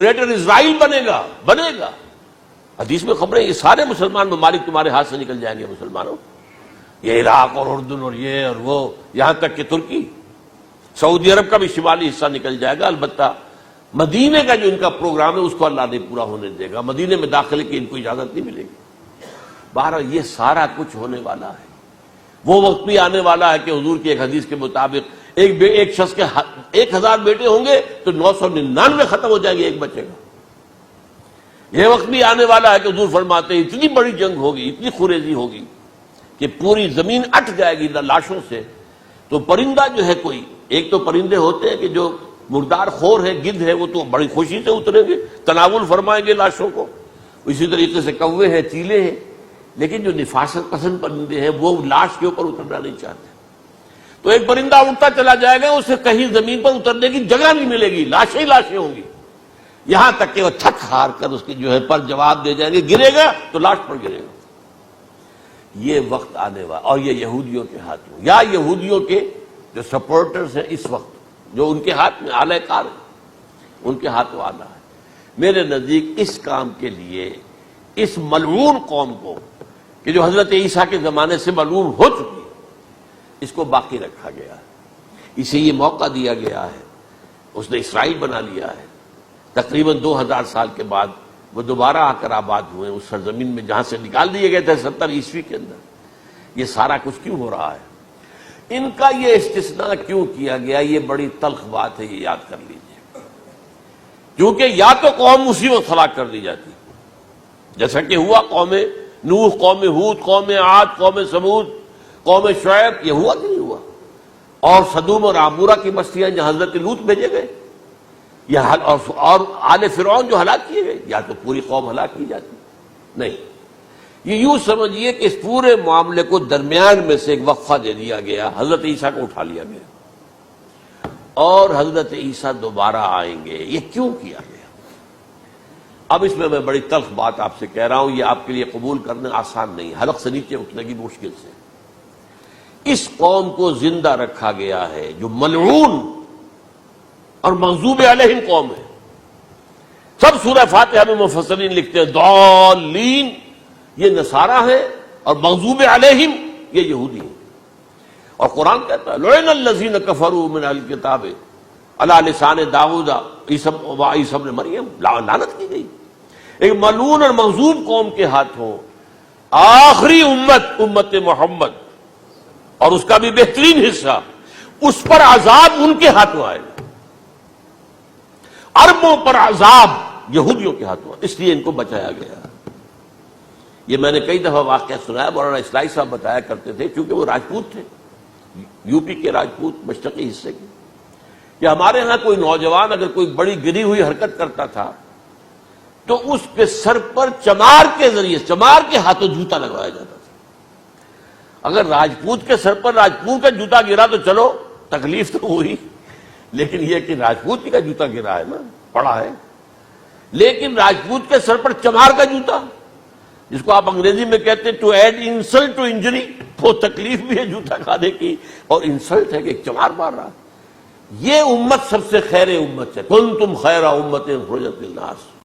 Greater اسرائیل بنے گا۔ حدیث میں خبریں یہ سارے مسلمان ممالک تمہارے ہاتھ سے نکل جائیں گے مسلمانوں، یہ عراق اور اردن اور یہ اور وہ، یہاں تک کہ ترکی، سعودی عرب کا بھی شمالی حصہ نکل جائے گا۔ البتہ مدینے کا جو ان کا پروگرام ہے اس کو اللہ نہیں پورا ہونے دے گا، مدینے میں داخلے کی ان کو اجازت نہیں ملے گی۔ بہرحال یہ سارا کچھ ہونے والا ہے۔ وہ وقت بھی آنے والا ہے کہ حضور کی ایک حدیث کے مطابق ایک شخص کے 1000 بیٹے ہوں گے تو 999 ختم ہو جائیں گے، ایک بچے گا۔ یہ وقت بھی آنے والا ہے کہ حضور فرماتے ہیں اتنی بڑی جنگ ہوگی، اتنی خوریزی ہوگی کہ پوری زمین اٹ جائے گی لاشوں سے۔ تو پرندہ جو ہے کوئی، ایک تو پرندے ہوتے ہیں کہ جو مردار خور ہے، گدھ ہے، وہ تو بڑی خوشی سے اتریں گے، تناول فرمائیں گے لاشوں کو۔ اسی طریقے سے کوے ہیں، چیلے ہیں، لیکن جو نفاست پسند پرندے ہیں وہ لاش کے اوپر اترنا نہیں چاہتے۔ تو ایک پرندہ اڑتا چلا جائے گا، اسے کہیں زمین پر اترنے کی جگہ نہیں ملے گی، لاشیں ہی لاشیں ہوں گی، یہاں تک کہ وہ تھک ہار کر اس کی جو ہے پر جواب دے جائیں گے، گرے گا تو لاش پر گرے گا۔ یہ وقت آنے والا، اور یہ یہودیوں کے ہاتھ میں، یا یہودیوں کے جو سپورٹرز ہیں اس وقت، جو ان کے ہاتھ میں آلہ کار ہے، ان کے ہاتھ میں آلہ ہے۔ میرے نزدیک اس کام کے لیے اس ملعون قوم کو، کہ جو حضرت عیسیٰ کے زمانے سے ملعون ہو چکی ہے، اس کو باقی رکھا گیا ہے، اسے یہ موقع دیا گیا ہے۔ اس نے اسرائیل بنا لیا ہے، تقریباً 2000 سال کے بعد وہ دوبارہ آ کر آباد ہوئے اس سرزمین میں جہاں سے نکال دیے گئے تھے 70 عیسوی کے اندر۔ یہ سارا کچھ کیوں ہو رہا ہے؟ ان کا یہ استثناء کیوں کیا گیا؟ یہ بڑی تلخ بات ہے، یہ یاد کر لیجیے۔ کیونکہ یا تو قوم اسی وقت ہلاک کر دی جاتی، جیسا کہ ہوا قوم نوح، قوم ہود، قوم عاد، قوم ثمود، قوم شعیب، یہ ہوا کہ نہیں ہوا؟ اور سدوم اور عمورہ کی بستیاں جہاں حضرت لوط بھیجے گئے، اور آل فرعون جو ہلاک کیے گئے، یا تو پوری قوم ہلاک کی جاتی؟ نہیں، یہ یوں سمجھیے کہ اس پورے معاملے کو درمیان میں سے ایک وقفہ دے دیا گیا، حضرت عیسیٰ کو اٹھا لیا گیا، اور حضرت عیسیٰ دوبارہ آئیں گے۔ یہ کیوں کیا گیا؟ اب اس میں بڑی تلخ بات آپ سے کہہ رہا ہوں، یہ آپ کے لیے قبول کرنا آسان نہیں، حلق سے نیچے اٹھنے کی مشکل سے۔ اس قوم کو زندہ رکھا گیا ہے جو ملعون اور مغضوب علیہم قوم ہے۔ سب سورہ فاتحہ میں مفسرین لکھتے ہیں ضالین، یہ نصارہ ہے، اور مغضوب علیہم یہ یہودی ہیں۔ اور قرآن کہتا ہے لعن الذین کفروا من اہل الکتاب علی لسان داؤد وعیسی ابن مریم، لعنت کی گئی ایک ملعون اور مغضوب قوم کے ہاتھوں آخری امت محمد، اور اس کا بھی بہترین حصہ، اس پر عذاب ان کے ہاتھوں آئے گا۔ عربوں پر عذاب یہودیوں کے ہاتھوں، اس لیے ان کو بچایا گیا۔ یہ میں نے کئی دفعہ واقعہ سنایا، مولانا اصلاحی صاحب بتایا کرتے تھے، کیونکہ وہ راجپوت تھے، یو پی کے راجپوت، مشرقی حصے کے، کہ ہمارے ہاں کوئی نوجوان اگر کوئی بڑی گری ہوئی حرکت کرتا تھا تو اس کے سر پر چمار کے ذریعے، چمار کے ہاتھوں جوتا لگوایا جاتا تھا۔ اگر راجپوت کے سر پر راجپوت کا جوتا گرا تو چلو تکلیف تو ہوئی، لیکن یہ کہ راجپوت کا جوتا گرا ہے نا، پڑا ہے، لیکن راجپوت کے سر پر چمار کا جوتا، جس کو آپ انگریزی میں کہتے ہیں to add insult to injury, وہ تکلیف بھی ہے جوتا کھانے کی، اور انسلٹ ہے کہ ایک چمار مار رہا۔ یہ امت سب سے خیر امت ہے، کنتم خیر امت اخرجت للناس۔